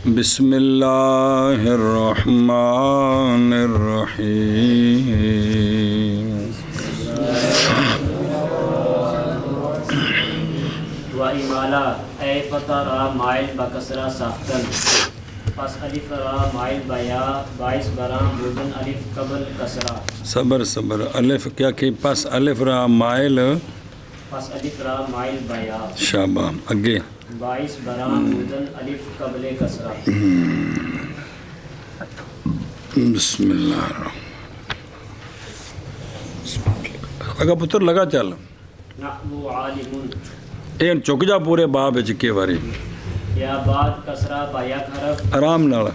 بسم اللہ الرحمن الرحیم و امالا اے فتح را مائل بکسرہ ساختن پس الف را مائل بیا باعث برام بودن الف قبل کسرہ صبر الف کیا کہ پس الف را مائل پس الف را مائل بیا شابہ اگے باعث برام بودن الف قبل کسرہ بسم اللہ الرحمن اگا پتر لگا چل نحو عالمون این چک جا پورے باب چکے باری یا بعد کسرہ با یک حرف آرام نال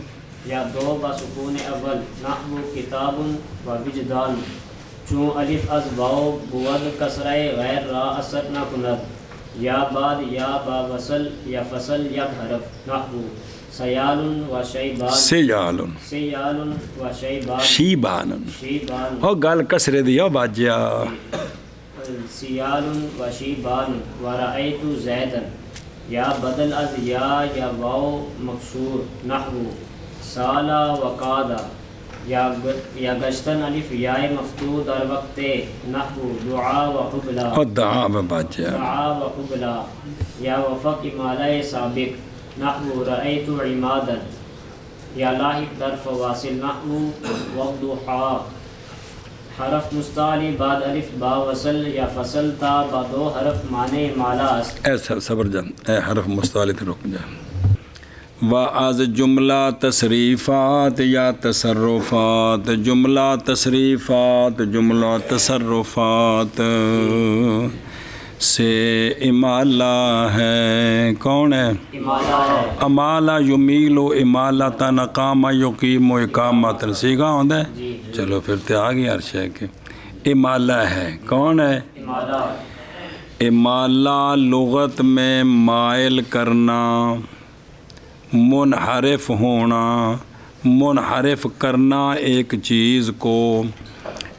یا دو با سکون اول نحو کتاب و وجدان چون الف از واو بود کسرہ غیر را اثر نہ کند یا بعد یا با وصل یا فصل یک حرف نحو سیال و شیبان سیال و شیبان شیبان شیبان او گال کسرے دیا باجیا سیال و شیبان و رأیت زیدن یا بدل از یا واو مکسور نحو سالا و قادا یا گشتن الف یا مفتوح در وقت نحو دعا و قبلا او دعا باجیا دعا و قبلا یا وفق امالہ سابق نحو رأیت عمادا یا لاحق در فواصل نحو وضحا حرف مستعلی بعد الف با وصل یا فصل تا با دو حرف معنی مالا است اے صبر جان اے حرف مستعلی تے رک جا وآز جملہ تصریفات یا تصرفات جملہ تصریفات جملہ تصرفات سے امالہ ہے کون ہے امالہ ہے امالہ یمیل و امالتاً اقامہ یقیم و اقامتاً سیکھا ہوندہ ہے جی چلو پھر تے آگئی ہر شے کے امالہ ہے کون ہے امالہ امالہ لغت میں مائل کرنا منحرف ہونا منحرف کرنا ایک چیز کو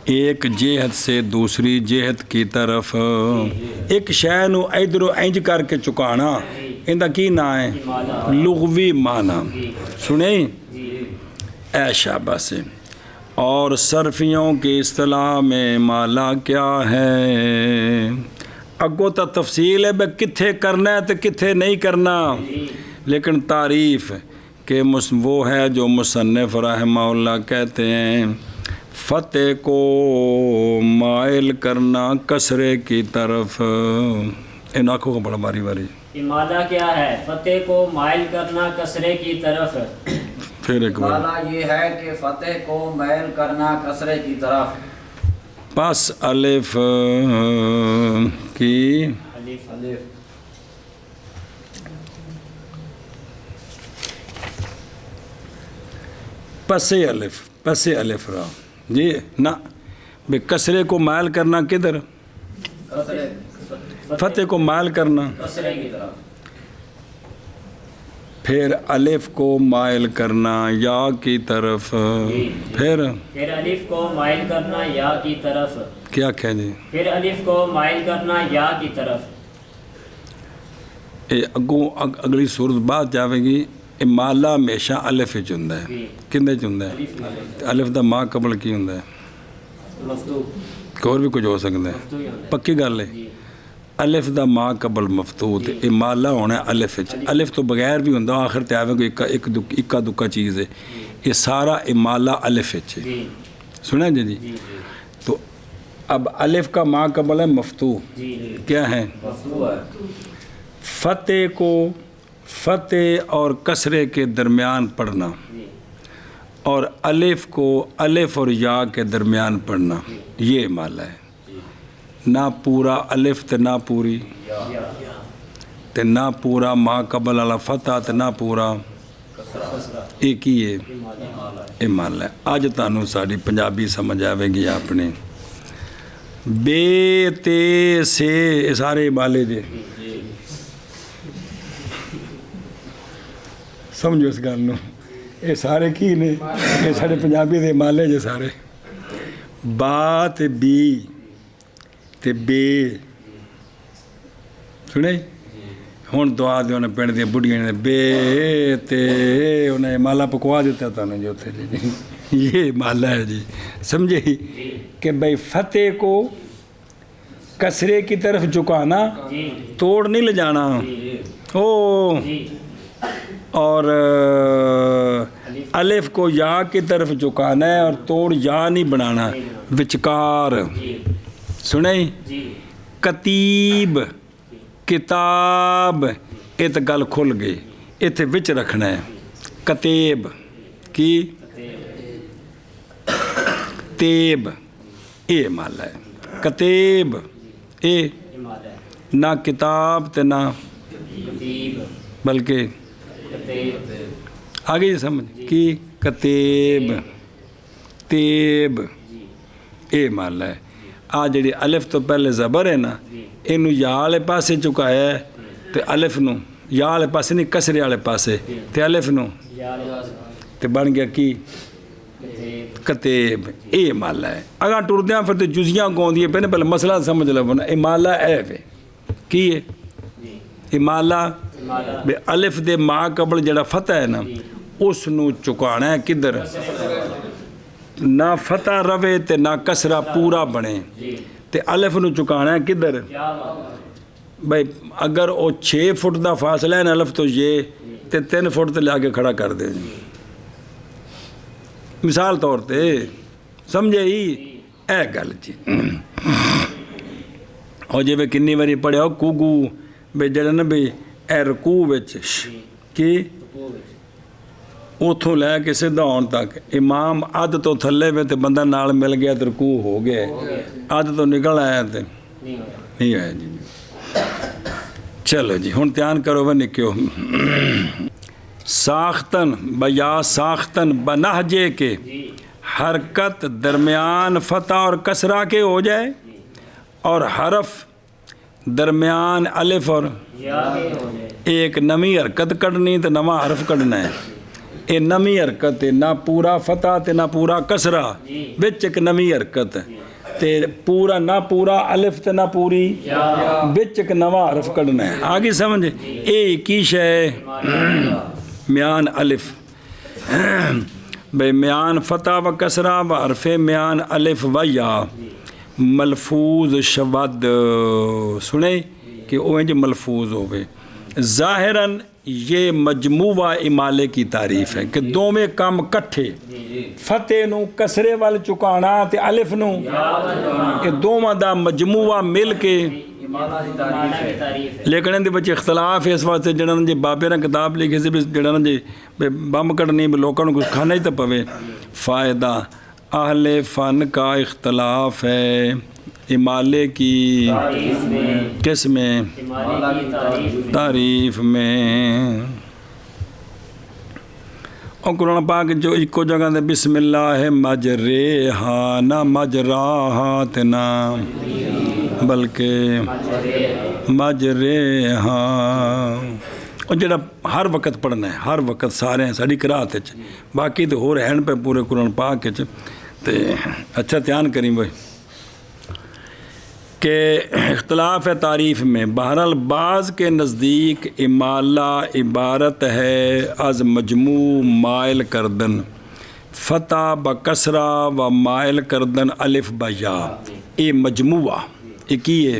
ایک جہت سے دوسری جہت کی طرف ایک شے نو ادھر انج کر کے چکانا اندہ کی نا ہے لغوی معنی سنیں اے شابہ سے اور صرفیوں کی اصطلاح میں مالا کیا ہے اگو تا تفصیل ہے بے کتھے کرنا ہے تو کتھے نہیں کرنا لیکن تعریف کہ وہ ہے جو مصنف رحمہ اللہ کہتے ہیں فتح کو مائل کرنا کسرے کی طرف ان آنکھوں کو بڑا باری باری امالہ کیا ہے فتح کو مائل کرنا کسرے کی طرف پھر ایک بار مانا یہ ہے کہ فتح کو میل کرنا کسرے کی طرف پس الف کی الف پس الف را جی نہ بے کسرے کو مائل کرنا کدھر فتح کو مائل کرنا کسرے کی طرف پھر الف کو مائل کرنا یا کی طرف پھر الف کو مائل کرنا یا کی طرف کیا کہہ جی پھر الف کو مائل کرنا یا کی طرف اگلی صورت بات جاوے گی امالہ ہمیشہ الف چندہ ہے کندے چندہ ہے الف دا ماں قبل کی ہندہ ہے مفتوح اور بھی کچھ ہو سکتا ہے پکی گل ہے الف دا ماں قبل مفتوح امالہ ہونا ہے الف تو بغیر بھی ہندہ آخر تے آوے کوئی اکا دکا چیز ہے یہ سارا امالہ الف ہے سنیں جی تو اب الف کا ماں قبل ہے مفتوح کیا ہے فتح کو فتح اور کسرے کے درمیان پڑھنا اور الف کو الف اور یا کے درمیان پڑھنا یہ امالہ ہے نہ پورا الف تے نہ پوری تے نہ پورا ما قبل علی فتح تے نہ پورا ایک ہی ہے امالہ ہے آج تانوں ساڑی پنجابی سمجھ آوے گی اپنے بے تے سے سارے امالے دے سمجھو اس گل نو یہ سارے کی نے یہ سارے پنجابی دے مالے جے سارے با تے بی تے بے سنے ہوں دعا دے انہیں پنڈ دیا بڑھیاں نے بے تے انہیں مالا پکوا دیتا تھا انہیں جو تھے جی یہ مالا ہے جی سمجھے ہی کہ بھائی فتح کو کسرے کی طرف جھکانا توڑ نہیں لے جانا او اور الف کو یا کی طرف جھکانا ہے اور توڑ یا نہیں بنانا وچکار سنیں کتیب کتاب یہ تو گل کھل گئی اتنے وچ رکھنا ہے کتیب کی تیب یہ مالا ہے کتیب اے نہ کتاب تے نہ بلکہ آگے جی سمجھ کی کتیب تیب اے مالا ہے آ جڑی الف تو پہلے زبر ہے نا اینو یا والے پاسے چکایا ہے تے الف نو یا والے پاسے نہیں کسرے والے پاسے تے الف نو تے بن گیا کی کتیب اے مالا ہے اگر ٹردیاں پھر تو جزیاں گوندیے پہنے پہلے مسئلہ سمجھ لو اے مالا اے وے کی ہے اے مالا بے الف دے ماں قبل جڑا فتح ہے نا اس نو چکانا ہے کدھر نہ فتح روے تے نہ کسرہ پورا بنے تے الف نو چکانا ہے کدھر بھائی اگر وہ 6 فٹ دا فاصلہ ہے نا الف تو یہ تے 3 فٹ تے لے کے کھڑا کر دے مثال طور تے سمجھے ہی اے گل جی اور جی بھائی کنی باری پڑھیا کوگو بھائی جڑا نا بھائی اے رکوع وچ کی اتوں لے کے سیدھا ہون تک امام ادھ تو تھلے میں تے بندہ نال مل گیا تے رکوع ہو گیا ادھ تو نکل آیا تے نہیں آیا جی چلو جی ہن دھیان کرو وہ نکیو ساختن بیا ساختن بنہجے کے حرکت درمیان فتح اور کسرہ کے ہو جائے اور حرف درمیان الف اور ایک نمی حرکت کڑنی تو نواں حرف کڑنا ہے یہ نمی حرکت ہے نہ پورا فتح تے نہ پورا کسرہ بچ ایک نمی حرکت تے پورا نہ پورا الف تے نہ پوری بچ ایک نواں حرف کڑنا ہے آگے سمجھے اے کی شے میان الف بے میان فتح و کسرہ و حرف میان الف و یا ملفوظ شبد سنے کہ اوہیں ملفوظ ہوئے ظاہراً یہ مجموعہ امالے کی تعریف ہے کہ دو میں کام کٹھے فتح نو کسرے وال چکانا تے الف نو کہ دو دا مجموعہ مل کے لیکن اندے بچے اختلاف ہے اس واسطے جڑا جی بابے نے کتاب لکھی سی جڑا جی بم کڑنی لوگوں کو کچھ کھانا ہی تو پوے فائدہ اہل فن کا اختلاف ہے امالے کی کس میں تعریف میں اور قرآن پاک جو ایک جگہ دے بسم اللہ مجریہا نہ مجراہا تنا بلکہ مجریہا اور جڑا ہر وقت پڑھنا ہے ہر وقت سارے ہیں ساری قرات باقی تو ہو رہے ہیں پہ پورے قرآن پاک تے اچھا دھیان کریں بھائی کہ اختلاف ہے تعریف میں بہرحال بعض کے نزدیک امالہ عبارت ہے از مجموع مائل کردن فتح بکسرہ و مائل کردن الف بیا یہ مجموعہ ایک ہی ہے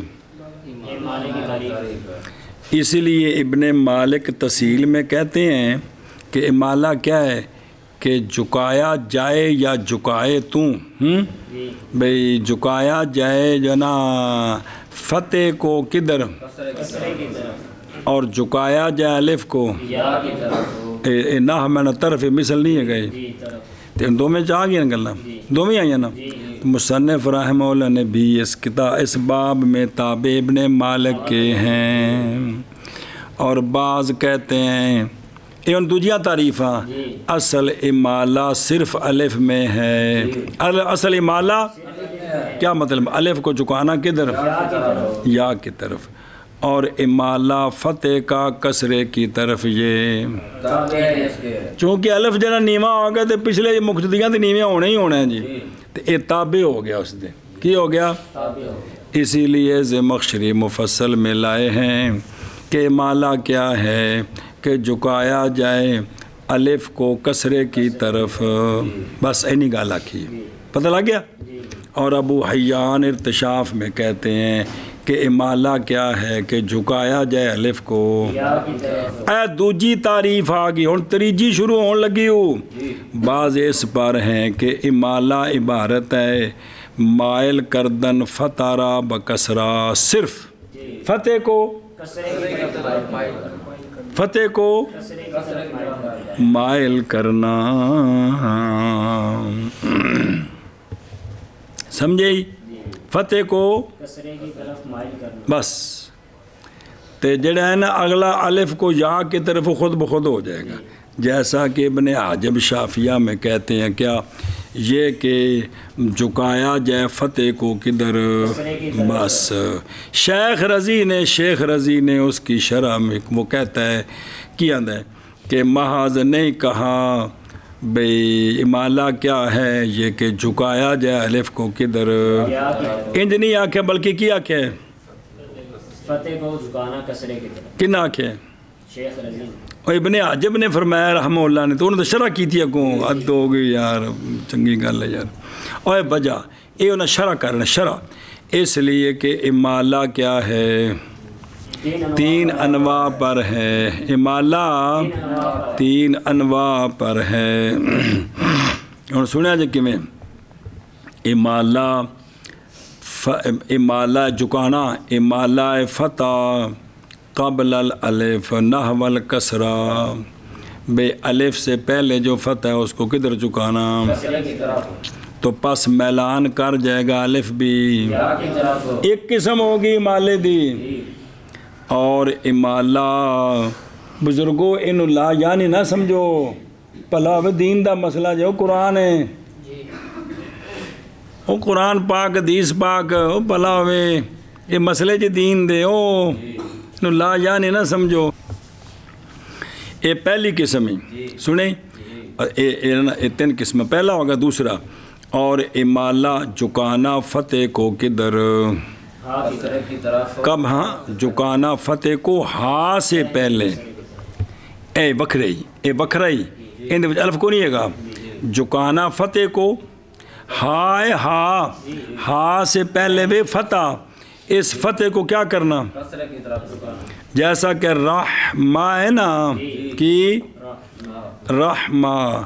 اسی لیے ابن مالک تفصیل میں کہتے ہیں کہ امالہ کیا ہے کہ جھکایا جائے یا جھکائے تو بھئی جھکایا جائے جو نا فتح کو کدھر اور جھکایا جائے الف کو نہ ہمیں طرف مثل نہیں ہے گئے تو ان دو میں چاہ گیا گلنا دو میں آئیا نا مصنف رحمہ اللہ نے بھی اس باب میں تابع ابن مالک کے ہیں اور بعض کہتے ہیں یہ ان دوجیاں تعریفاں اصل امالہ صرف الف میں ہے اصل امالہ کیا مطلب الف کو جھکانا کدھر یا کی طرف اور امالہ فتح کا کسرے کی طرف یہ چونکہ الف جنا نیواں ہو گیا تو پچھلے مقتدیاں تو نیویں ہونے ہی ہونے ہیں جی تو یہ تابع ہو گیا اس دے کی ہو گیا اسی لیے زمخشری مفصل میں لائے ہیں کہ امالہ کیا ہے کہ جھکایا جائے الف کو کسرے کی طرف، بس اینی گال آکھی، پتہ لگ گیا۔ اور ابو حیان ارتشاف میں کہتے ہیں کہ امالہ کیا ہے کہ جھکایا جائے الف کو، اے دوجی تعریف آ گئی، ہن تریجی شروع ہون لگی ہو۔ بعض اس پر ہیں کہ امالہ عبارت ہے مائل کردن فتح را بکسرا، صرف فتح کو مائل کرنا، سمجھے؟ فتح کو کسرے کی طرف مائل کرنا، بس تے جڑا ہے نا اگلا الف کو یا کی طرف خود بخود ہو جائے گا، جیسا کہ ابن حاجب شافیہ میں کہتے ہیں کیا یہ کہ جھکایا جائے فتح کو کدھر، بس شیخ رضی نے اس کی شرح میں وہ کہتا ہے کیا ہے کہ محض نہیں کہا بھئی امالہ کیا ہے یہ کہ جھکایا جائے الف کو کدھر، انج نہیں آکھے بلکہ کیا آکھے فتح کو جھکانا کسرے کی طرف، کن آکھے شیخ رضی اور ابن حاجب نے فرمایا رحمہ اللہ نے، تو انہوں نے شرح کی تھی اگوں حد ہو گئی یار، چنگی گل ہے یار، اور وجہ یہ انہیں شرح کرنا، شرح اس لیے کہ امالہ کیا ہے تین انواع پر ہے، امالہ تین انواع پر ہے، اور سنیا جی کہ میں امالہ جھکانا، امالہ فتح قبل الالف نحو الکسرہ، بے الف سے پہلے جو فتح ہے اس کو کدھر جھکانا، تو پس میلان کر جائے گا الف بھی، ایک قسم ہوگی امالے دی۔ اور امالہ بزرگوں انہوں لا یعنی نہ سمجھو پلاو دین دا مسئلہ جو قرآن ہے، وہ قرآن پاک حدیث پاک وہ پلاوے یہ مسئلے جی دین دے او لا یعنی نہ سمجھو، یہ پہلی قسم ہی سنیں، یہ تین قسم، پہلا ہوگا دوسرا، اور امالہ جھکانا فتح کو کدھر کب، ہاں جھکانا فتح کو ہا سے پہلے، اے بکھرائی ان الف کو نہیں ہے گا، جھکانا فتح کو ہا سے پہلے بھی فتح، اس فتح کو کیا کرنا، جیسا کہ رحمہ ہے نا کہ رحمہ،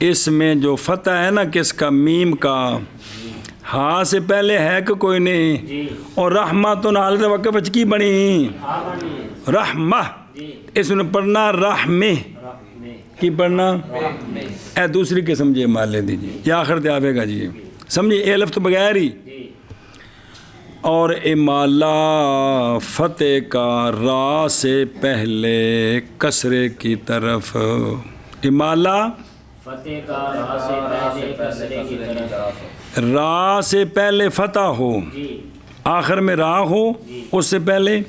اس میں جو فتح ہے نا کس کا، میم کا، ہاں سے پہلے ہے کہ کوئی نہیں، اور رحمہ تو حالت وقف بچ کی بنی رحمہ، اس نے پڑھنا رحمہ کی پڑھنا، اے دوسری قسم جی مال دیجیے، یہ آخر تے آوے گا جی، سمجھے اے لفظ تو بغیر ہی۔ اور امالہ فتح کا را سے پہلے کسرے کی طرف، امالہ فتح کا را سے پہلے کسرے کی طرف، را سے پہلے فتح ہو، آخر میں را ہو، اس سے پہلے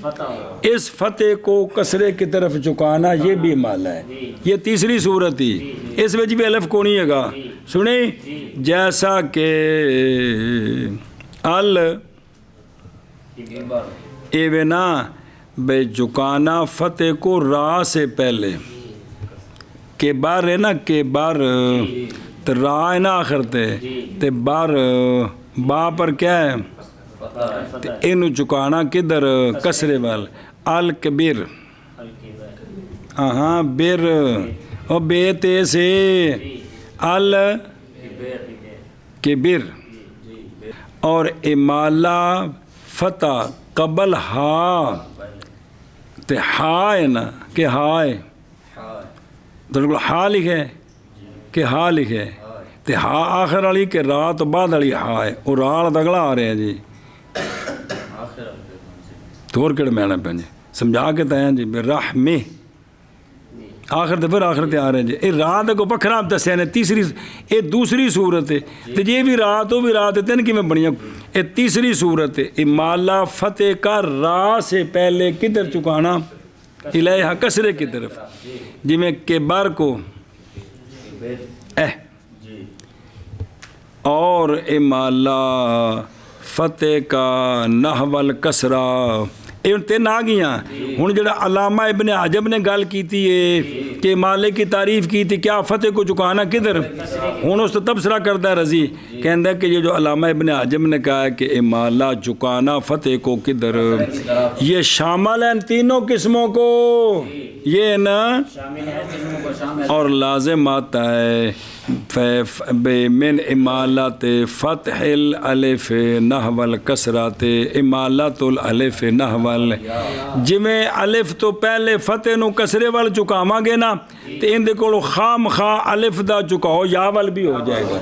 اس فتح کو کسرے کی طرف جھکانا، یہ بھی امالہ ہے، یہ تیسری صورت ہی، اس وجہ بھی الف کو نہیں ہے گا، سنیں جیسا کہ ایونا بے جھکانا فتح کو را سے پہلے، کہ بار ہے نا کہ بار تو را ہے نا آخر تے بار با پر کیا ہے، انو جھکانا کدھر کسرے وال، الکبیر، ہاں بیر اور بے تے سے الکبیر، اور امالہ فتح قبل ہا، تے ہا ہے نا کہ ہا ہے، تو ہا لکھے کہ ہا لکھے، تے ہا آخر والی کہ را تو بعد والی ہا ہے، اور را اگلا آ رہے ہیں جی، تو اور کڑے میں پہنجے سمجھا کے تائیں جی رحمہ، آخر تے پھر آخر تے آ رہے ہیں جی، اے رات کو پکھرا آپ دسے نے، تیسری اے دوسری صورت ہے، تے یہ بھی رات ہو بھی رات ہے، تین کی میں بڑھیا، اے تیسری صورت ہے، امالہ فتح کا را سے پہلے کدھر چکانا، الیہا کسرے کی طرف، جی میں کہ بار کو اور امالہ فتح کا نحو الکسرہ ਇਹ ਹੁਣ 3 ਆ ਗਈਆਂ। ਹੁਣ ਜਿਹੜਾ علامہ ابن حجب نے گل کیتی ہے کہ مالک کی تعریف کی تھی کیا فتح کو چکانا کدھر، ہوں اس تو تبصرہ کرتا ہے رضی، کہتا ہے کہ یہ جو علامہ ابن حجب نے کہا ہے کہ امالہ چکانا فتح کو کدھر، یہ شامل ہیں تینوں قسموں کو، یہ نا اور لازم آتا ہے من امالت فتح الالف نحو الکسرات امالت الالف نحو جویں الف تو پہلے فتح نو کسرے وال چکاواں گے نا تے ان دے کولوں خام خواہ الف دا چکاؤ یا وال بھی ہو جائے گا،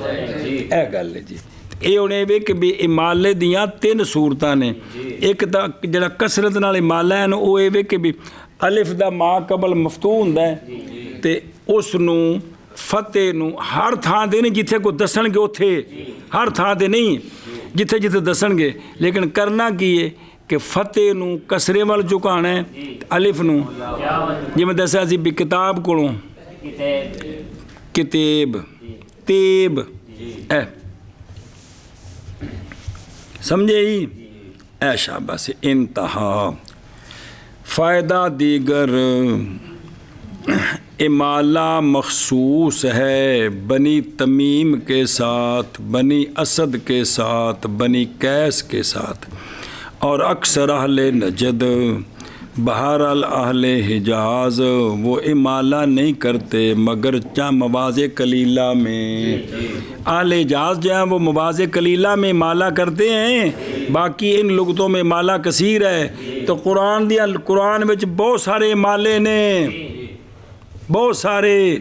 اے گل ہے جی۔ یہ ہونے وے کہ بھی امالے دیاں 3 صورتاں نے، ایک دا جڑا کسرت نال امالہ ہے وہ اے وے کہ بھی الف دا ما قبل مفتوح ہوندا ہے تے اس نو فتح نو ہر تھان دے نہیں جتھے کو دسن گے اتھے، ہر تھان دے نہیں جتھے جتھے دسن گے، لیکن کرنا کی ہے کہ فتح نو کسرے وال چکانا ہے، الف نو جی میں دسیا سی بھی کتاب کولوں کتاب تیب اے سمجھے ہی اے شاباش انتہا۔ فائدہ دیگر امالہ مخصوص ہے بنی تمیم کے ساتھ، بنی اسد کے ساتھ، بنی قیس کے ساتھ، اور اکثر اہل نجد بہرحال اہل حجاز وہ امالہ نہیں کرتے مگر چاہ مواضع قلیلہ میں، اہل حجاز جو ہیں وہ مواضع قلیلہ میں امالہ کرتے ہیں، باقی ان لغتوں میں امالہ کثیر ہے۔ تو قرآن وچ بہت سارے امالے نے، بہت سارے،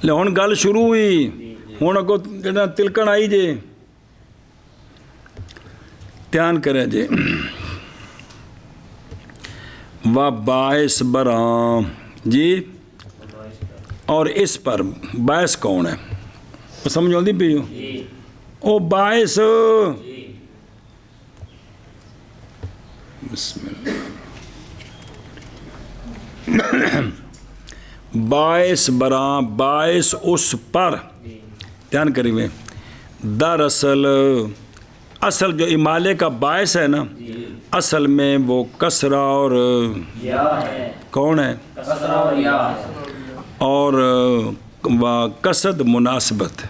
لے ہن گل شروع ہوئی، ہن اگوں جڑا تلکن آئی جے دھیان کریں جی۔ و باعث براں جی، اور اس پر باعث کون ہے سمجھ آتی پی او باعث، بسم اللہ، باعث براں باعث اس پر، دھیان کریے، دراصل اصل جو امالے کا باعث ہے نا اصل میں وہ کسرہ اور کون ہے اور قصد مناسبت،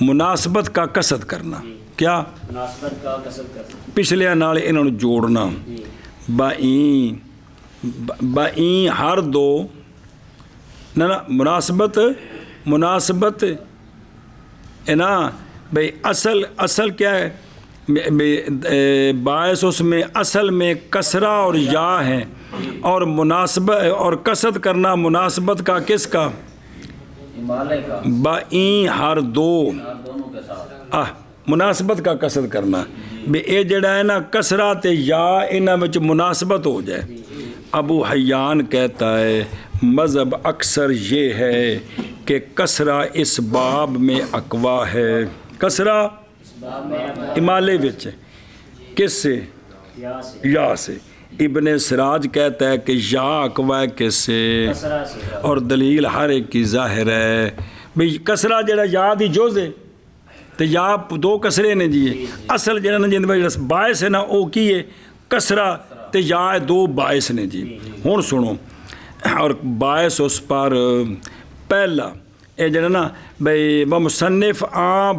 مناسبت کا قصد کرنا، کیا مناسبت کا قصد کرنا، پچھلے نال انہوں نے جوڑنا، بائیں ہر دو نا مناسبت ہے نا بھئی، اصل کیا ہے باعث اس میں اصل میں کسرہ اور یا ہے، اور مناسبت اور قصد کرنا مناسبت کا کس کا، بائیں ہر دو مناسبت کا قصد کرنا، بے اے جڑا ہے نا کسرہ تے یا انہاں وچ مناسبت ہو جائے۔ ابو حیان کہتا ہے مذہب اکثر یہ ہے کہ کسرہ اس باب میں اقوا ہے، کسرہ امالے وچ کس سے، یا سے۔ ابن سراج کہتا ہے کہ یا اقوا ہے کس سے، اور دلیل ہر ایک کی ظاہر ہے، بھئی کسرہ جڑا یا دی جوز ہے تو یا 2 کسرے نے جی، اصل جڑا نا جن باعث ہے نا او کی ہے کسرہ تے یا 2 باعث نے جی۔ ہن سنو، اور باعث اس پر پہلا اے جڑا نا بھئی وہ مصنف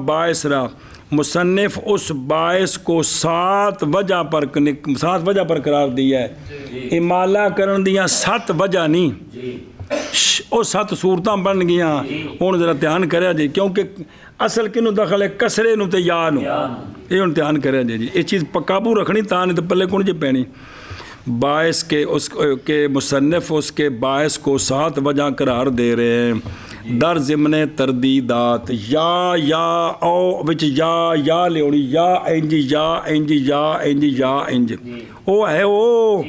باعث رہا، مصنف اس باعث کو 7 وجہ پر قرار دیا ہے، امالہ کرن دیاں 7 وجہ نہیں، وہ 7 صورتاں بن گیاں، ہن ذرا دھیان کریا جی، کیونکہ اصل کنوں دخل ہے کسرے نو تے یا نو، یہ ہن دھیان کریا جی، یہ چیز قابو رکھنی تا نہیں تو پلے کون جی پینی۔ باعث کے اس کے مصنف اس کے باعث کو 7 وجہ قرار دے رہے ہیں، در ضمن تردیدات، یا او وچ یا لیونی، یا انج یا انج یا انج یا انج، او ہے او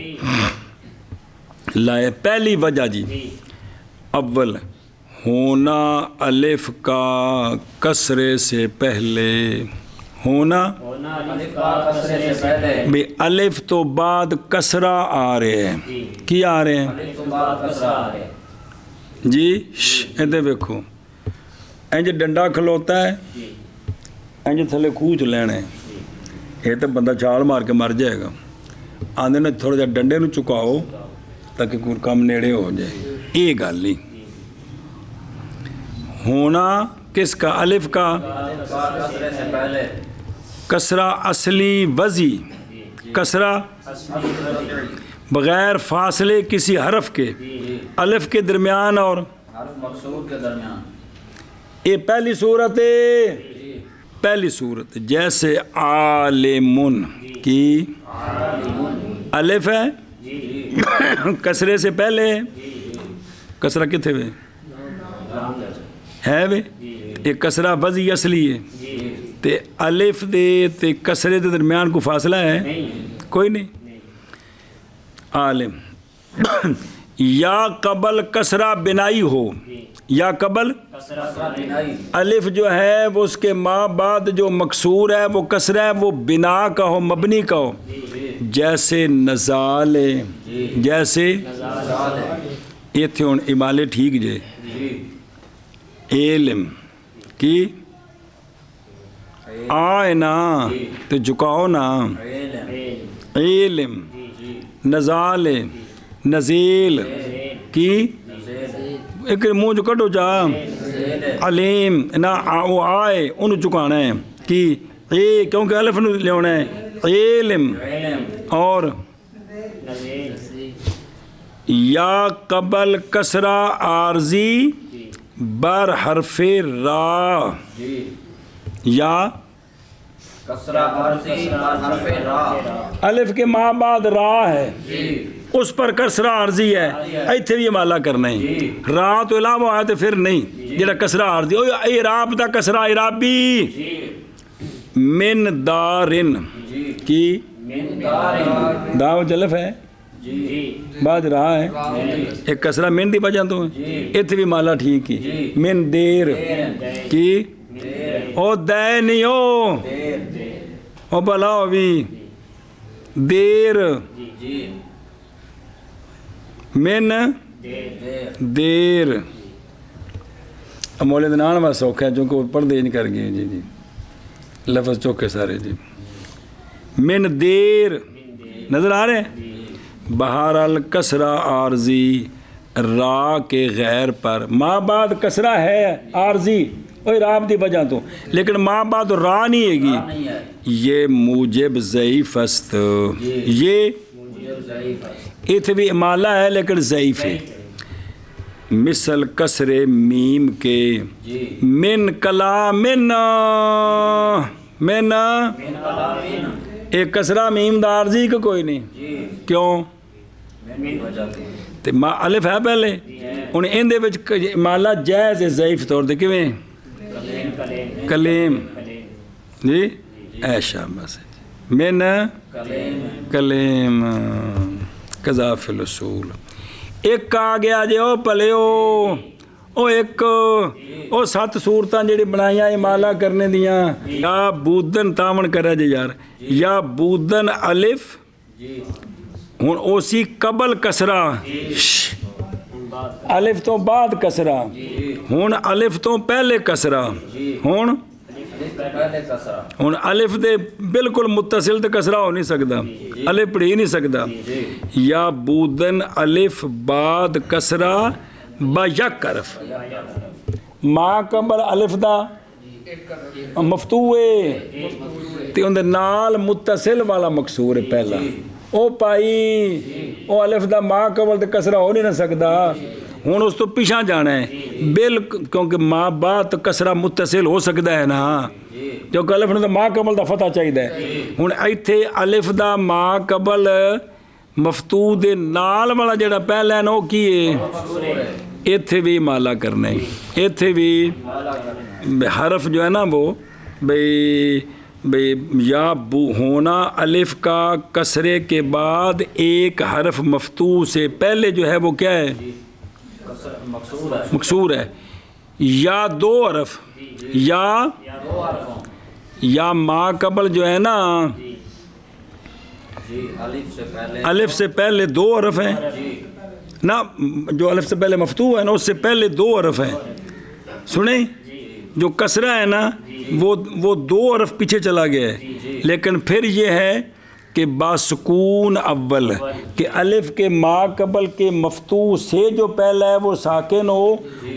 لائے۔ پہلی وجہ جی، اول ہونا الف کا کسرے سے پہلے، ہونا بھی الف تو بعد کسرہ آ رہے ہیں، کی آ رہے ہیں جی، ادھر دیکھو، انج ڈنڈا کھلوتا ہے ਇੰਜ ਥੱਲੇ ਖੂਹ 'ਚ ਲੈਣਾ ਹੈ। ਇਹ ਤਾਂ ਬੰਦਾ ਛਾਲ ਮਾਰ ਕੇ ਮਰ ਜਾਏਗਾ। ਆਂਦੇ ਨੇ ਥੋੜ੍ਹਾ ਜਿਹਾ ਡੰਡੇ ਨੂੰ ਝੁਕਾਓ ਤਾਂ ਕਿ ਕੋਈ ਕੰਮ ਨੇੜੇ ਹੋ ਜਾਏ। ਇਹ ਗੱਲ ਨਹੀਂ ہونا کس کا؟ الف کا کسرے سے پہلے کسرہ اصلی وضعی، کسرہ بغیر فاصلے کسی حرف کے الف کے درمیان اور حرف مقصور کے درمیان. یہ پہلی صورت ہے، پہلی صورت جیسے عالمن کی الف ہے کسرے سے پہلے، کسرہ کتنے ہوئے ہے وے، ایک کسرہ وضعی اصلی ہے تے الف دے تے کسرے دے درمیان کو فاصلہ ہے کوئی نہیں. عالم یا قبل کسرہ بنائی ہو، یا قبل الف جو ہے وہ اس کے ماں بعد جو مکسور ہے وہ کسرہ ہے، وہ بنا کا ہو، مبنی کا ہو. جیسے نزال، جیسے یہ تھے ہوں امالے ٹھیک جے. علم کی آئے نا تو جھکاؤ نا، علم نزال نزیل کی ایک منہ جو کٹو جا، علیم نہ وہ آئے انہوں چکانا ہے کی اے کیونکہ الف نو لیونا ہے. علم اور یا قبل کسرہ عارضی بر حرف را، یا کسرہ عارضی بر حرف را، الف کے ماں بعد را ہے اس پر کسرہ عارضی ہے، ایتھے بھی مالا کرنا ہے. را تو علاوہ ہے تو پھر نہیں، جڑا کسرہ عارضی اعراب دا کسرہ اعرابی. من دارن کی داو جلف ہے بعد رہا ہے، ایک کسرہ من دی بجان تو ہے، ایتھے بھی مالا ٹھیک کی. من دیر کی او دے نہیں او بلاؤ بھی دیر، من دیر. مولد نان بس سوکھا ہے چونکہ وہ پردے نہیں کر گئے. جی جی لفظ چوکے سارے جی. من دیر نظر آ رہے ہیں. بہرحال کسرہ عارضی را کے غیر پر، ماں بعد کسرہ ہے عارضی اوہ راب دی وجہ تو، لیکن ماں بعد را نہیں ہے گی. یہ موجب ضعیف است، یہ اتھ بھی امالہ ہے لیکن ضعیف ہے. مثل کسر میم کے من کلامن، من ایک کسرہ میم دا عارضی کا کوئی نہیں. کیوں؟ تے ما الف ہے پہلے انہیں ان دے وچ مالا جائز ہے ضعیف طور دے کیویں کلیم جی ایشا بس من کلیم قذاف الاصول. ایک آ گیا جے او پلیو او ایک او 7 صورتاں جڑی بنائیاں امالا کرنے دیاں. یا بودن تاون کرا جے یار، یا بودن الف ہن اوسی قبل کسرہ، الف تو بعد کسرہ، ہن الف تو پہلے کسرہ، ہن الف دے بالکل متصل تے کسرہ ہو نہیں سکتا، الف پڑھی نہیں سکتا. یا بودن الف بعد کسرہ با یک حرف، ما قبل الف دا مفتوح ہے تے اندر نال متصل والا مکسور ہے پہلا او پائی او الف دا ما قبل تے کسرہ ہو نہیں نہ سکتا. ہوں اس تو پیچھا جانا ہے کیونکہ ما بعد کسرہ متصل ہو سکتا ہے نا، کیونکہ الف نے تو ما قبل دا فتح چاہیے. ہوں ایتھے الف دا ما قبل مفتوح دے نال والا جڑا پہلا ہے نا وہ کی ہے، ایتھے بھی مالا کرنا ہے. ایتھے بھی حرف جو ہے نا وہ بھئی یا بو ہونا الف کا کسرے کے بعد ایک حرف مفتوح سے پہلے جو ہے وہ کیا ہے مکسور ہے. یا 2 حرف، یا ما قبل جو ہے نا الف سے پہلے 2 حرف ہیں نا، جو الف سے پہلے مفتوح ہے نا اس سے پہلے 2 حرف ہیں. سنیں جو کسرہ ہے نا وہ 2 حرف پیچھے چلا گیا ہے، لیکن پھر یہ ہے کہ باسکون اول، کہ الف کے ما قبل کے مفتوح سے جو پہلا ہے وہ ساکن ہو،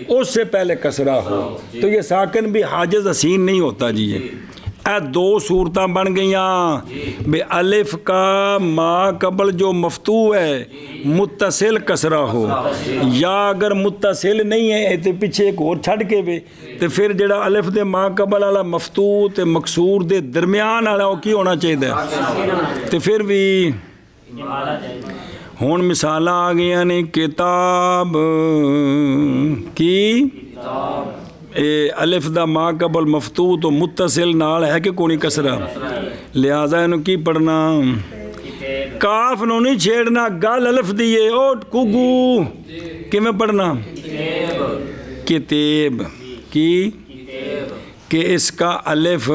اس سے پہلے کسرہ ہو، تو یہ ساکن بھی حاجز حسین نہیں ہوتا جی۔ یہ 2 صورتیں بن گئیاں بے الف کا ما قبل جو مفتوح ہے متصل کسرہ ہو، یا اگر متصل نہیں ہے تو پیچھے ایک اور چھڑ کے بھی تو پھر جڑا الف دے ما قبل والا مفتوح تے مکسور دے درمیان والا وہ کی ہونا چاہیے، تو پھر بھی ہون مثالاں آ گئی نے کتاب کی الف دا ما قبل مفتوح تو متصل نال ہے کہ کونی کسرہ، لہذا انہوں کی پڑھنا کاف نو نہیں چھیڑنا، گل الف دیئے او کگو کہ میں پڑھنا کتاب کی، کہ اس کا الف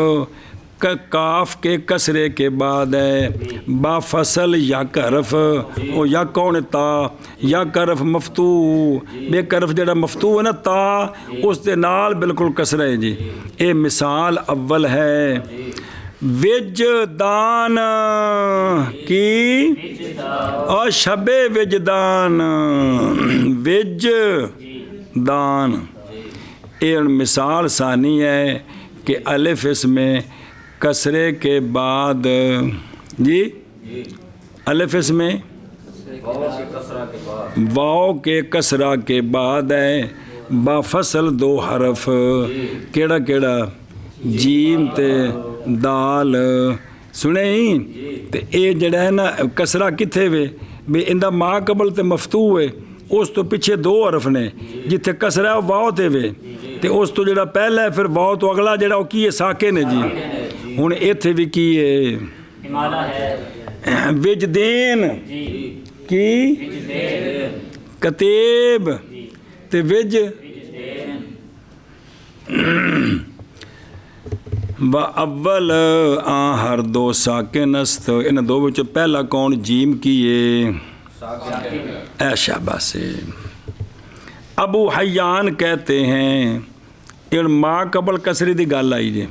کاف کے کسرے کے بعد ہے، با فصل یا کرف او یا کون تا یا کرف مفتوح، بے کرف جڑا مفتوح ہے نا تا اس دے نال بالکل کسرہ ہے جی۔ اے مثال اول ہے وجدان کی اور شب وجدان، وجدان۔ اے مثال ثانی ہے کہ الف اس میں کسرے کے بعد جی، الف اس میں واو کے کسرہ کے بعد ہے، با فصل 2 حرف، کیڑا کیڑا جیم تے دال، سنیں تے اے جڑا ہے نا کسرہ کتھے وے بے اندہ ما قبل تے مفتوح ہے، اس تو پیچھے 2 حرف نے جتھے کسرہ ہے واو تے وے، تے اس تو جڑا پہلا ہے پھر واو تو اگلا جڑا وہ کی ہے ساکن ہے جی۔ ہن ایتھے بھی کی ہے وجدین کی کتیب تے وج و اول ہر 2 ساکن است، ان 2 وچ پہلا کون جیم کی ہے اے شاباش۔ ابو حیان کہتے ہیں ان ما قبل کسرے دی گل آئی جی،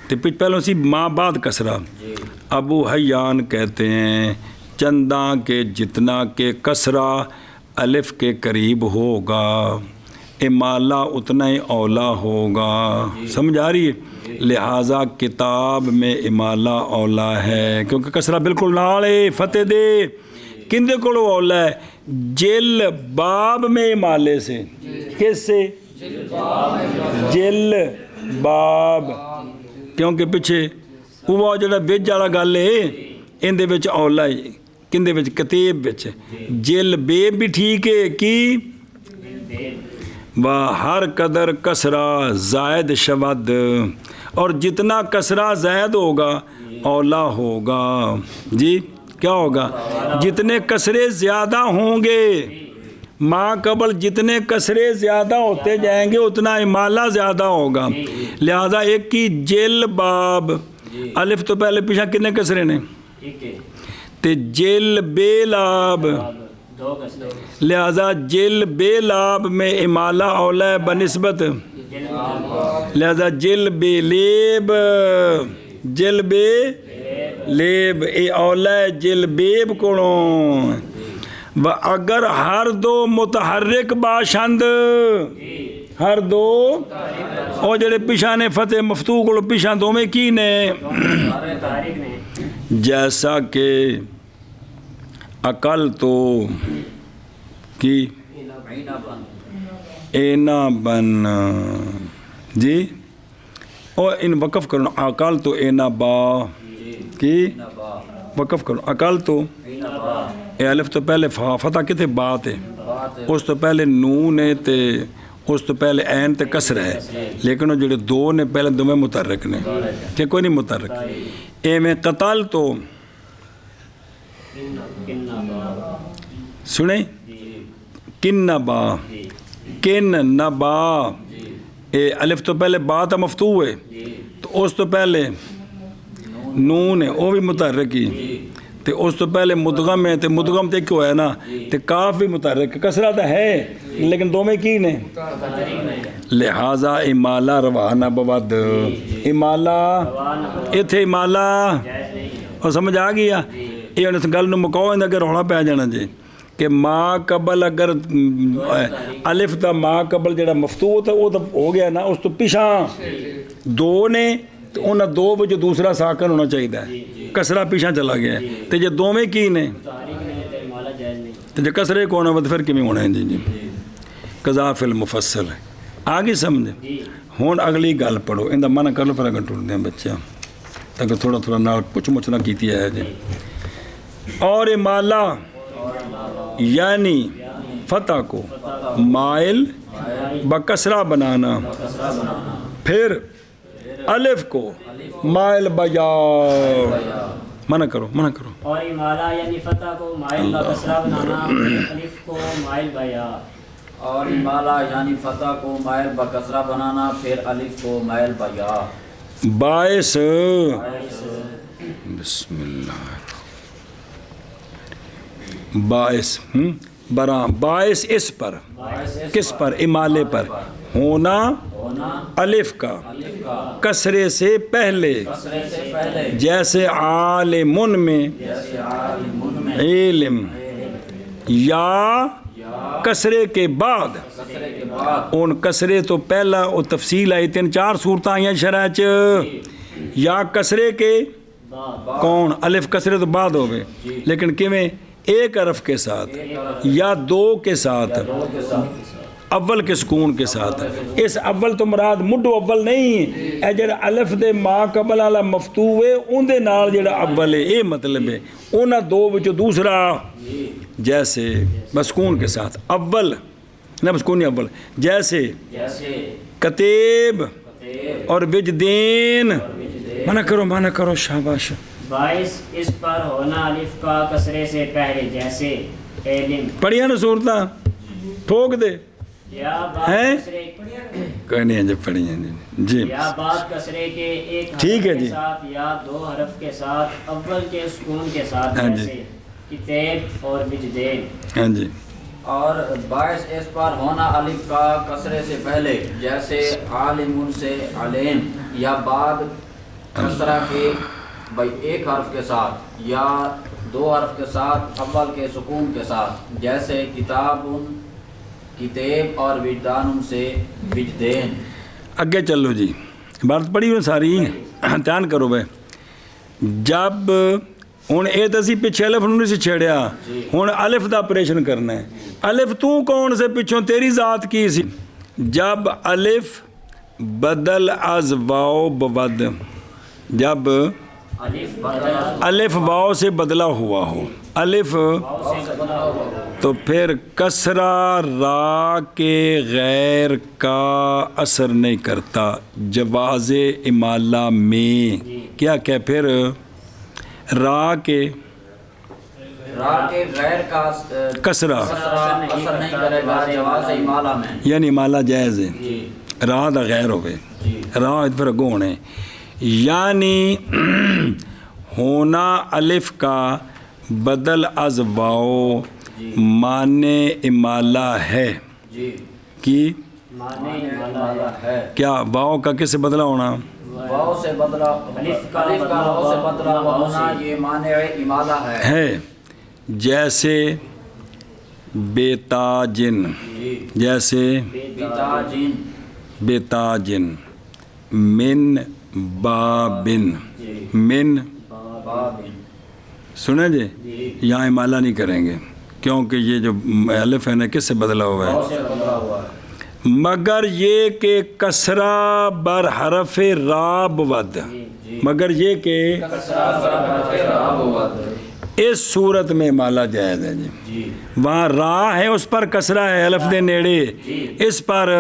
تو پہلوں سی ما بعد کسرہ۔ ابو حیان کہتے ہیں چنداں کے جتنا کہ کسرہ الف کے قریب ہوگا امالہ اتنا ہی اولا ہوگا، سمجھ آ رہی ہے؟ لہٰذا کتاب میں امالہ اولا ہے، کیونکہ کسرہ بالکل نال ہے، فتح دے کندے کولو اولا ہے جل باب میں امالے سے، کس سے؟ جل باب، کیونکہ پیچھے وہ جڑا وچ والا گل ہے اندے وچ اولا ہے، کندے وچ کتیب وچ، جل بیب بھی ٹھیک ہے کی و ہر قدر کسرہ زائد شود، اور جتنا کسرہ زائد ہوگا اولا ہوگا جی، کیا ہوگا؟ جتنے کسرے زیادہ ہوں گے ما قبل جتنے کسرے زیادہ ہوتے جائیں گے اتنا امالہ زیادہ ہوگا، لہذا ایک کی جل باب، الف تو پہلے پیچھا کتنے کسرے نے تے جل بے لاب، لہذا جل بے لاب میں امالہ اولا ہے بنسبت، لہذا جل بے لیب، جل بے لیب اے اولا ہے جل بیب کونوں، و اگر ہر 2 متحرک باشند، ہر 2 اور جڑے پیشہ نے فتح مفتوح کو پیشہ 2 میں کی نے، جیسا کہ عقل تو کی اینا بن جی، اور ان وقف کرو عقل تو اینا با کی وقف کرو، عقل تو اے الف تو پہلے فتح کتے بات ہے، اس تو پہلے نون ہے تے اس تو پہلے عین تے کسر ہے، لیکن وہ جڑے 2 نے پہلے 2 میں متحرک نے کہ کوئی نہیں متحرک، اے میں قتل تو سنیں کن با، کن نبا، اے الف تو پہلے با تا مفتوح ہے تو اس تو پہلے نون ہے وہ بھی متحرک ہی، تے اس تو پہلے مدغم ہے تے مدغم تے کیوں ہے نا تے کاف بھی متحرک، کسرہ تو ہے لیکن 2 میں کی نے، لہذا امالہ روانا بود امالہ ਇੱਥੇ ਇਮਾਲਾ جائز نہیں ہے ਉਹ ਸਮਝ ਆ ਗਈ ਆ ਇਹ ਹੁਣ ਇਸ ਗੱਲ ਨੂੰ ਮੁਕਾਓ ਇਹਦਾ ਕਿ ਰੌਲਾ ਪੈ ਜਾਣਾ ਜੀ کہ ما قبل اگر الف دا ما قبل جڑا مفتوح ہے وہ تو ہو گیا نا اس تو پیچھا دو نے تو انہاں دو وچ دوسرا ساکن ہونا چاہیے کسرہ پیچھا چلا گیا تے جے دوویں کی نے تحریک نے تے مالا جائز نہیں تے جے کسرے کو ہونا ود پھر کیویں ہونا ہے جی قضا فی المفصل آگے سمجھ ہن اگلی گل پڑھو ایندا من کر لو پھر اگر ٹردے ہیں بچہ تاکہ تھوڑا تھوڑا نال کچھ مچنا کیتی ہے جی اور امالہ یعنی فتح کو مائل بکسرہ بنانا پھر الف کو مائل بیا منع کرو اور امالہ یعنی فتح کو مائل با کسرہ بنانا الف کو مائل بیا اور امالہ یعنی فتح کو مائل بکسرہ بنانا پھر الف کو مائل بیا باعث بسم اللہ باعث برآں باعث اس پر کس پر امالے پر ہونا الف کا کسرے سے پہلے جیسے عالمن میں علم یا کسرے کے بعد ان کسرے تو پہلا وہ تفصیل آئی 3-4 صورتیں آئیں شرح یا کسرے کے کون الف کسرے تو بعد ہو گئے لیکن کیویں ایک حرف کے ساتھ یا دو کے ساتھ اول کے سکون کے ساتھ اس اول تو مراد مڈو اول نہیں اے جڑا الف دے ما قبل والا مفتوح ہے اون دے نال جڑا اول ہے یہ مطلب ہے انہاں دو وچ دوسرا جیسے بسکون کے ساتھ اول نہ بسکونی اول جیسے کتیب اور وجدین منع کرو شاباش باعث اس پر ہونا الف کا کسرے سے پہلے جیسے علم پڑھیا نا صورتاں ٹھوک دے یا بعد کسرے کوئی نہیں جب پڑھیا جی یا بعد کسرے کے ایک ٹھیک ہے حرف جی کے ساتھ یا دو حرف کے ساتھ اول کے سکون کے ساتھ ہاں جی جیسے کتاب اور وجدین ہاں جی اور باعث اس پر ہونا الف کا کسرے سے پہلے جیسے عالم سے علیم یا بعد کسرہ کے بھائی ایک حرف کے ساتھ یا دو حرف کے ساتھ اول کے سکون کے ساتھ جیسے کتاب کتاب اور وجدان سے وجدین اگے چلو جی عبارت پڑھی ہوئی ساری دھیان کرو بھائی جب ہوں یہ تو اسی پیچھے الف نہیں سے چھیڑیا ہوں الف دا آپریشن کرنا ہے الف تو کون سے پچھوں تیری ذات کی سی جب الف بدل از واو بود جب الف واو سے بدلا ہوا ہو الف تو پھر کسرہ را کے غیر کا اثر نہیں کرتا جواز امالہ میں کیا پھر را کے غیر کا کسرہ اثر نہیں کرے گا جواز امالہ میں یعنی امالہ جائز ہے را دا غیر ہوئے را پھر اگوں ہونے یعنی ہونا الف کا بدل از واو معنی امالہ ہے کی کیا واو کا کس سے بدلا ہونا واو سے بدلا الف کا واو سے بدلا ہونا یہ معنی امالہ ہے جیسے بیتاجن جیسے بیتاجن من بابن من سنیں جی یہاں امالہ نہیں کریں گے کیونکہ یہ جو الف ہے نا کس سے بدلا ہوا ہے مگر یہ کہ کسرہ بر حرف را بود مگر یہ کہ اس صورت میں امالہ جائز ہے جی وہاں را ہے اس پر کسرہ ہے الف دے نیڑے اس پر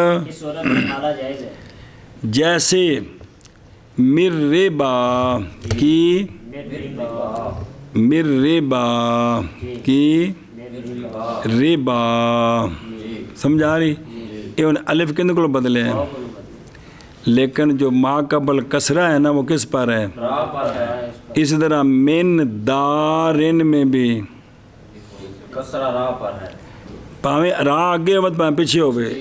جیسے مر ربا کی ربا سمجھا رہی یہ الف کن کو بدلے ہیں لیکن جو ما قبل کسرہ ہے نا وہ کس پر ہے اس طرح من دارن میں بھی کسرہ را پر ہے ਭਾਵੇਂ ਰਾਹ ਅੱਗੇ ਹੋਵੇ ਭਾਵੇਂ ਪਿੱਛੇ ਹੋਵੇ,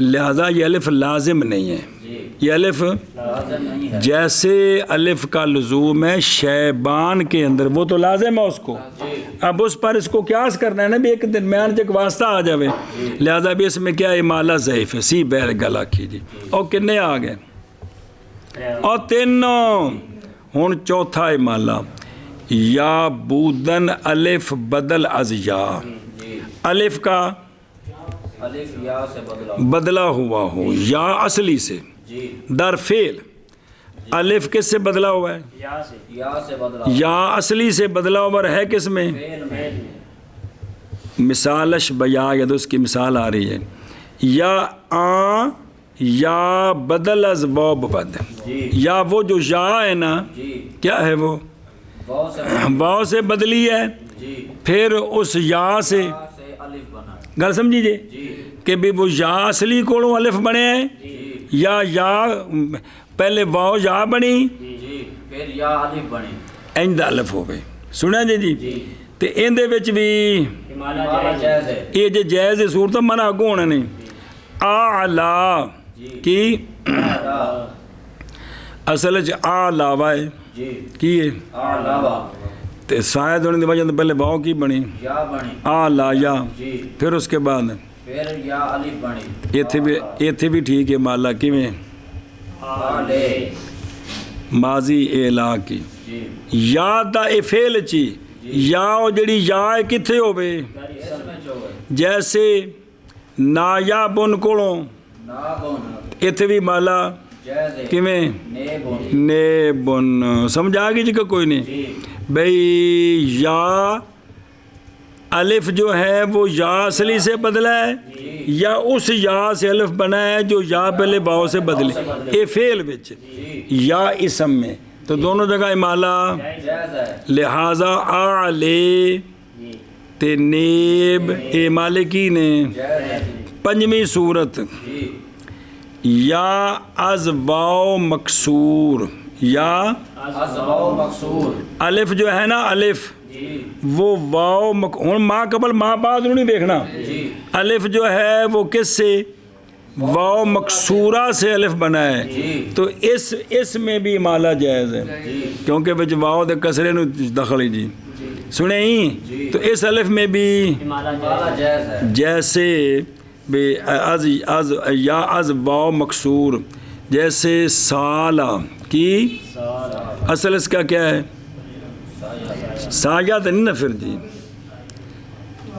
لہذا یہ الف لازم نہیں ہے، جی یہ الف لازم نہیں ہے، جیسے الف کا لزوم ہے شیبان کے اندر، وہ تو لازم ہے اس کو، جی اب اس پر اس کو قیاس کرنا ہے نا بھی ایک درمیان ایک واسطہ آ جاوے، لہذا بھی اس میں کیا امالہ ضعیف ہے، سی بیر گلا کیجیے۔ اور کتنے آ گئے؟ اور تینوں۔ ہن چوتھا امالہ، یا بودن الف بدل از یا، جی الف کا الف یا سے بدلا، بدلا ہوا ہو یا اصلی سے، جی در فعل الف کس سے بدلا ہوا ہے؟ یا سے یا سے بدلا، یا اصلی سے بدلا ہوا ہے کس میں؟ فعل میں، مثالش بیا یا تو اس کی مثال آ رہی ہے، یا آ یا بدل از واو بد، جی یا وہ جو یا ہے نا جی کیا ہے وہ واو سے واو سے بدلی ہے، جی پھر اس یا سے یا سے الف بنا، گل سمجھی جی جی کہ بھی وہ یا اصلی کو الف بنے ہیں، جی یا پہلے واو یا بنی جی پھر یا الف بنی، ایندا الف ہوے، سنیا جی جی تے ایندے وچ بھی امالہ مالا جائز جائز ہے، یہ جو جائز صورت منع اگوں ہونے نے، اعلیٰ کی اصل چ علاوہ ہے جی کی ہے علاوہ تے شاید ہونے دی وجہ تو پہلے واو کی بنی یا بنی، اعلیٰ یا، جی پھر اس کے بعد پھر یا الف بنی، ایتھے بھی ٹھیک ہے مالا کیویں آلے، ماضی اعلیٰ کی، جی یا دا اے فعل چی یا او جڑی یا ہے کتھے ہوے، اس میں جو ہے جیسے نایابن کولوں نابن ایتھے بھی مالا جائز ہے، کیویں نیبن، نیبن، سمجھ آ گئی جی کہ کوئی نہیں؟ جی بھئی یا الف جو ہے وہ یا اصلی سے بدلا ہے یا اس یا سے الف بنا ہے جو یا پہلے واو سے بدلے، اے فعل وچ یا اسم میں تو دونوں جگہ امالہ، جائز ہے، لہذا آلے تے نیب اے مالکی نے۔ جائز ہے، پنجویں صورت، جی یا از واو مکسور، یا از واو مقصور، الف جو ہے نا الف جی وہ واو ہوں ماں قبل ماں بعد نہیں دیکھنا، جی الف جو ہے وہ کس سے؟ واو مکسورہ سے الف بنا ہے، جی تو اس میں بھی امالہ جائز ہے جی کیونکہ وچ واو دے کسرے نو دخل ہی جی سنے ہی، تو اس الف میں بھی امالہ مالا جائز جائز ہے، جیسے بے از یا از واو مکسور، جیسے سالہ کی اصل اس کا کیا ہے؟ سایہ تو نہیں نا پھر جی،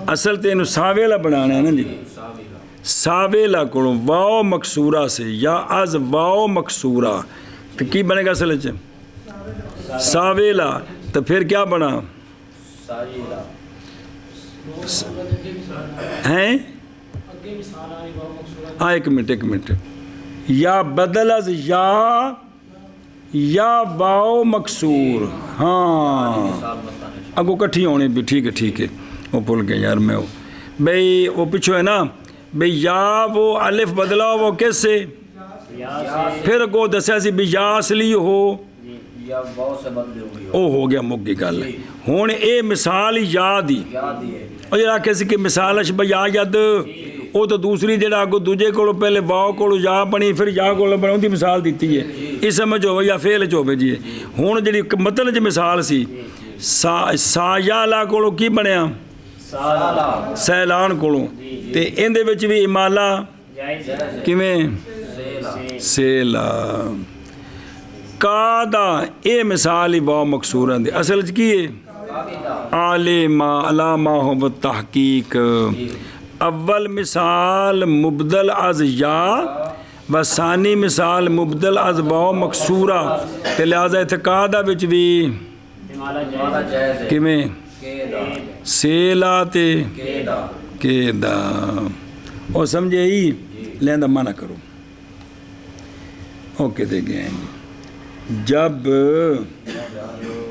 اصل تو انہوں ساویلا بنانا ہے نا جی، ساویلا کو واو مکسورہ سے یا از واو مکسورہ تو کی بنے گا اصل چ ساویلا، تو پھر کیا بنا سایلا، ہیں؟ ہاں ایک منٹ، یا بدل از یا واو مکسور، ہاں مثال بتانے اگو کٹھی ہونی بھی ٹھیک ہے، وہ بھول گیا یار میں، بھئی وہ پیچھو ہے نا بھئی یا وہ الف بدلا وہ کس سے؟ پھر کو دسیا سی بھی یا اصلی ہو، یا واو سے بدلی ہوئی ہو، او ہو گیا مک گئی گل، ہوں اے مثال یا دی، یاد ہی ہے، اور جڑا کسی کی مثال ہے یا ید وہ تو دوسری جڑا اگو دوجے کو پہلے واو کو یا بنی پھر یا کو بنی ان کی مثال دیتی ہے، اسم میں جو یا فعل چ ہوے جی، ہوں جڑی مطلب چ مثال سی سایالا کو کی بنیا سالا، سیلان کولوں تے ایندے وچ بھی امالہ جائز کیویں سیلا، سیلا قادا، اے مثال ہی واو مکسور دی اصل چ کی ہے قاعدہ، عالم علامہ ہو تحقیق، اول مثال مبدل از یا و ثانی مثال مبدل از واو مکسورہ، تے لہذا اعتقادہ وچ بھی امالہ مالا جائز جائز ہے، کیویں کیدا، سیلا تے کیدا، کیدا، اور سمجھے ہی لیندہ مانا کرو اوکے دے گئے جب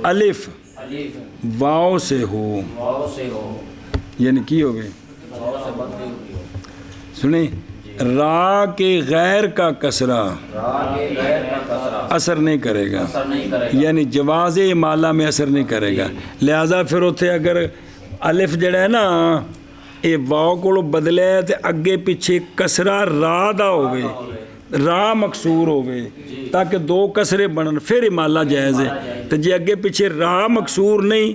الف الف واو سے ہو واو سے ہو، یعنی کی ہوگی واو سے بدلی ہوئی ہو، سنیں را کے غیر کا کسرہ را کے غیر کا کسرہ اثر نہیں کرے گا، اثر نہیں کرے گا، یعنی جواز امالہ میں اثر نہیں کرے گا، لہذا پھر اتھے اگر الف جڑا ہے نا ਇਹ ਵਾਓ ਕੋਲੋਂ ਬਦਲਿਆ ਤੇ ਅੱਗੇ ਪਿੱਛੇ ਕਸਰਾ ਰਾ ਦਾ ਹੋਵੇ, ਰਾ ਮਕਸੂਰ ਹੋਵੇ ਤਾਂ ਕਿ ਦੋ ਕਸਰੇ ਬਣਨ, ਫਿਰ ਇਮਾਲਾ ਜਾਇਜ਼ ਹੈ। ਤੇ ਜੇ ਅੱਗੇ ਪਿੱਛੇ ਰਾ ਮਕਸੂਰ ਨਹੀਂ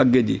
ਅੱਗੇ ਜੀ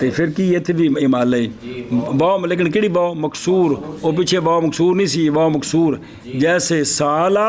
ਤੇ ਫਿਰ ਕੀ ਇੱਥੇ ਵੀ ਇਮਾਲਾ ਹੈ ਵਾਓ, ਲੇਕਿਨ ਕਿਹੜੀ ਵਾਓ? ਮਕਸੂਰ। ਉਹ ਪਿੱਛੇ ਵਾਓ ਮਕਸੂਰ ਨਹੀਂ ਸੀ, ਵਾਓ ਮਕਸੂਰ। ਜੈਸੇ ਸਾਲਾ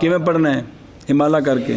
ਕਿਵੇਂ ਪੜਨਾ ਹੈ? ਇਮਾਲਾ ਕਰਕੇ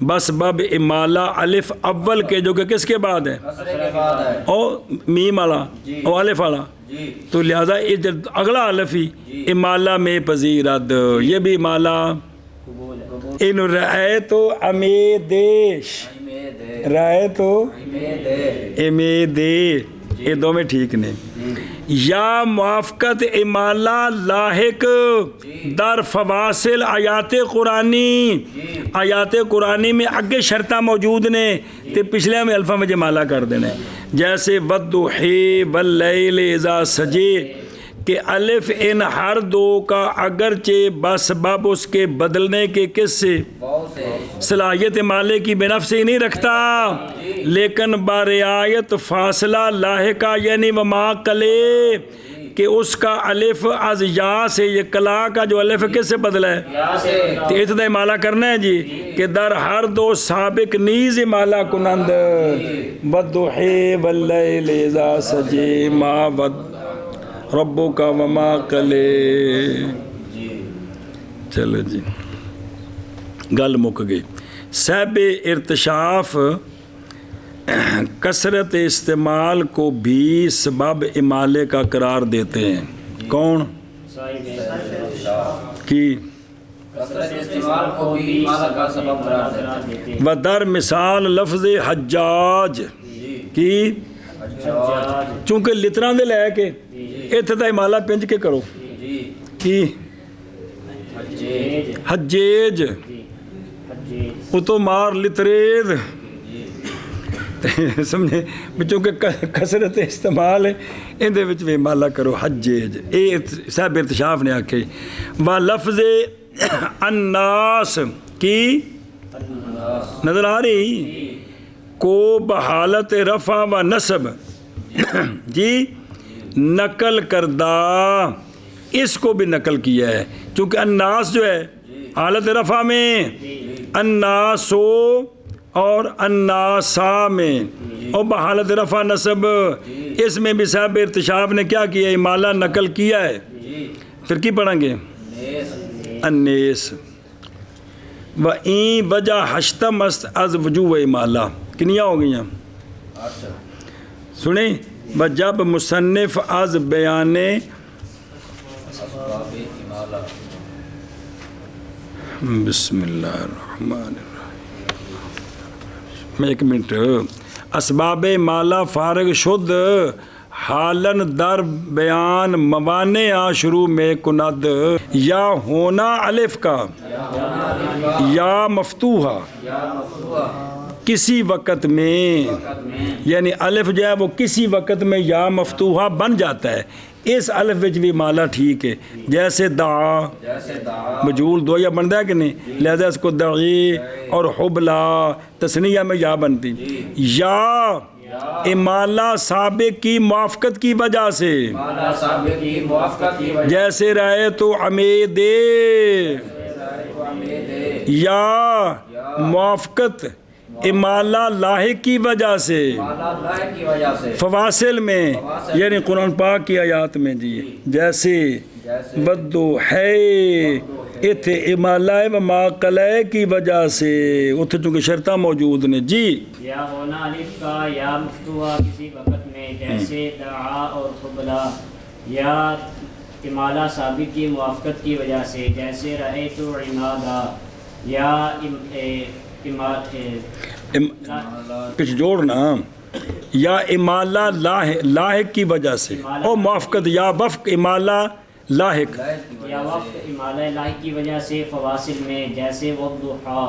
بسبب امالہ الف اول کے جو کہ کس کے بعد ہے کسرے کے بعد ہے اور میم والا اور الف والا جی تو لہذا اگلا الف ہی امالہ میں پذیرد یہ بھی امالہ قبول ہے ان رائے تو امیدیش رائے تو امیدے یہ دو میں ٹھیک نہیں یا موافقت امالہ لاحق در فواصل آیات قرآنی آیات قرآنی میں اگے شرطہ موجود نے تے پچھلے میں الفا میں جمالہ کر دینے جیسے والضحی واللیل اذا سجے کہ الف ان ہر دو کا اگرچہ بسبب اس کے بدلنے کے کس سے صلاحیت مالے کی بنفس ہی نہیں رکھتا لیکن برعایت فاصلہ لاحقہ یعنی وما کلے کہ اس کا الف از یا سے یہ کلا کا جو الف کس سے بدلا ہے تو ابتدا مالا کرنا ہے جی کہ در ہر دو سابق نیز مالا کنند والضحی واللیل اذا سجے ما ود ربو کا وما کلے چلو جی گل مک گئی صاحب ارتشاف کثرت استعمال کو بھی سبب امالے کا قرار دیتے ہیں کون کی استعمال کو بھی مالا کا سبب قرار دیتے ہیں و در مثال لفظ حجاج کی چونکہ لتراں دے لے کے اتنے تا امالہ پنج کے کرو کی حجیج وہ تو مار لترید سمجھے چونکہ کثرت استعمال ہے اندے وچ بھی امالہ کرو حجیج اے صاحب ارتشاف نے آکھے و لفظ الناس کی نظر آ رہی کو بحالت رفع و نصب جی نقل کردہ اس کو بھی نقل کیا ہے چونکہ الناس جو ہے حالت رفع میں الناسو اور الناسا میں اور بحالت رفع نصب اس میں بھی صاحب ارتشاف نے کیا کیا امالہ نقل کیا ہے پھر کی پڑھیں گے النیس و این وجہ حشتم است از وجوہ امالہ کنیاں ہو گئی ہیں سنیں جب مصنف از بیان بسم اللہ الرحمن الرحیم ایک منٹ اسباب مالا فارغ شد حالن در بیان موانع شروع میں کند یا ہونا الف کا یا مفتوحہ کسی وقت میں یعنی الف جو ہے وہ کسی وقت میں یا مفتوحہ بن جاتا ہے اس الف وچ بھی مالا ٹھیک ہے جیسے دعا مجھول دو یا بنتا ہے کہ نہیں لہذا اس کو دعی اور حبلا تثنیہ میں یا بنتی یا امالہ سابق کی موافقت کی وجہ سے جیسے رائے تو عمیدے یا موافقت امالہ لاحق کی وجہ سے فواصل میں یعنی قرآن پاک کی آیات میں جی جیسے بدو ہے اتھے امالہ و ما قلعے کی وجہ سے اتھے چونکہ شرطہ موجود نے جی یا ہونا الف کا یا مفتوحہ کسی وقت میں جیسے دعا اور قبلہ یا امالہ سابق کی موافقت کی وجہ سے جیسے رہے تو عمادہ یا کچھ جوڑنا یا امالہ لاحق کی وجہ سے اور موافقت یا وفق امالہ لاحق یا وفق امالہ لاحق کی وجہ سے فواصل میں جیسے والضحیٰ